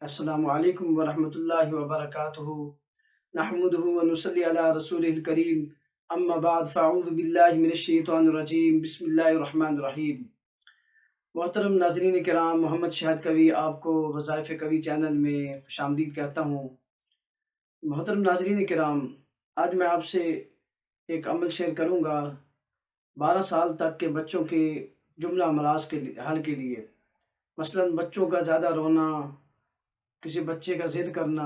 السلام علیکم ورحمۃ اللہ وبرکاتہ نحمدہ ونصلی علی رسول الکریم اما بعد فاعوذ باللہ من الشیطان الرجیم بسم اللہ الرحمن الرحیم۔ محترم ناظرین کرام، محمد شہد کوی آپ کو وظائف کوی چینل میں خوش آمدید کہتا ہوں۔ محترم ناظرین کرام، آج میں آپ سے ایک عمل شیئر کروں گا 12 سال تک کے بچوں کے جملہ امراض کے حل کے لیے۔ مثلا بچوں کا زیادہ رونا، کسی بچے کا ضد کرنا،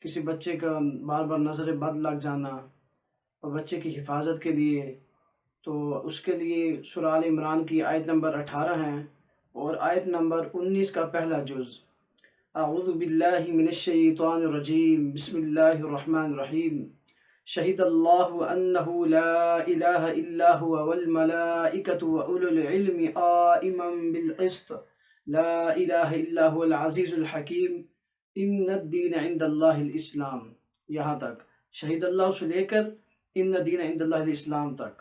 کسی بچے کا بار بار نظر بد لگ جانا، اور بچے کی حفاظت کے لیے تو اس کے لیے سورہ آل عمران کی آیت نمبر 18 ہے اور آیت نمبر 19 کا پہلا جز۔ اعوذ باللہ من الشیطان الرجیم، بسم اللہ الرحمن الرحیم۔ شہد اللہ انہ لا الہ الا هو والملائکۃ واولو العلم قائما بالقسط لا الہ الا هو العزیز الحکیم ان الدین عند اللہ الاسلام، یہاں تک شہید اللہ سے لے کر ان الدین عند اللہ الاسلام تک۔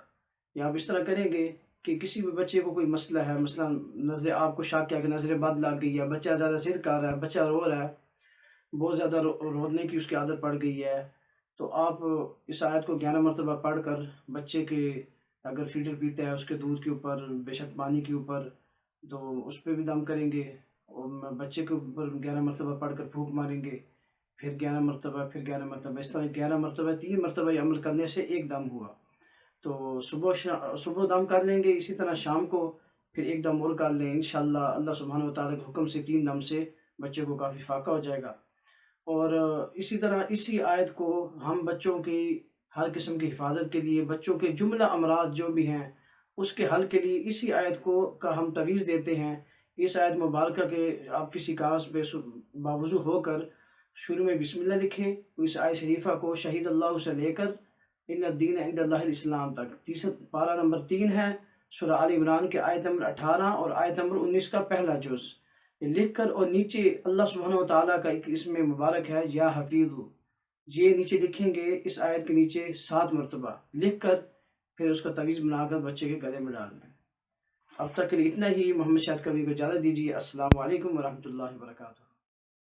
یا آپ اس طرح کریں گے کہ کسی بھی بچے کو کوئی مسئلہ ہے، مثلا نظر آپ کو شک کیا کہ نظر بد لگ گئی ہے، بچہ زیادہ ضد کر رہا ہے، بچہ رو رہا ہے، بہت زیادہ رونے کی اس کی عادت پڑ گئی ہے، تو آپ اس آیت کو 11 مرتبہ پڑھ کر بچے کے اگر فیڈر پیتا ہے اس کے دودھ کے اوپر، بے شک پانی کے اوپر، تو اس پہ بھی دم کریں گے، اور بچے کے اوپر 11 مرتبہ پڑھ کر پھونک ماریں گے، پھر 11 مرتبہ، پھر 11 مرتبہ، اس طرح 11 مرتبہ 3 مرتبہ یہ عمل کرنے سے ایک دم ہوا۔ تو صبح دم کر لیں گے، اسی طرح شام کو پھر ایک دم اور کر لیں، انشاءاللہ اللہ سبحانہ وتعالیٰ کے حکم سے 3 دم سے بچے کو کافی فاقہ ہو جائے گا۔ اور اسی طرح اسی آیت کو ہم بچوں کی ہر قسم کی حفاظت کے لیے، بچوں کے جملہ امراض جو بھی ہیں اس کے حل کے لیے اسی آیت کا ہم تویز دیتے ہیں۔ اس آیت مبارکہ کے آپ کسی کاغذ پہ باوضو ہو کر شروع میں بسم اللہ لکھیں، اس آیت شریفہ کو شہید اللہ سے لے کر ان الدین عند اللہ الاسلام تک، پارہ نمبر 3 ہے سورہ آل عمران کے آیت نمبر 18 اور آیت نمبر 19 کا پہلا جز، یہ لکھ کر، اور نیچے اللہ سبحانہ وتعالیٰ کا ایک اسم مبارک ہے یا حفیظ، یہ نیچے لکھیں گے اس آیت کے نیچے 7 مرتبہ لکھ کر، پھر اس کا تویز بنا کر بچے کے گلے میں ڈال دیں۔ اب تک کے لیے اتنا ہی۔ محمد شہد کوی کو اجازت دیجیے۔ السلام علیکم ورحمۃ اللہ وبرکاتہ۔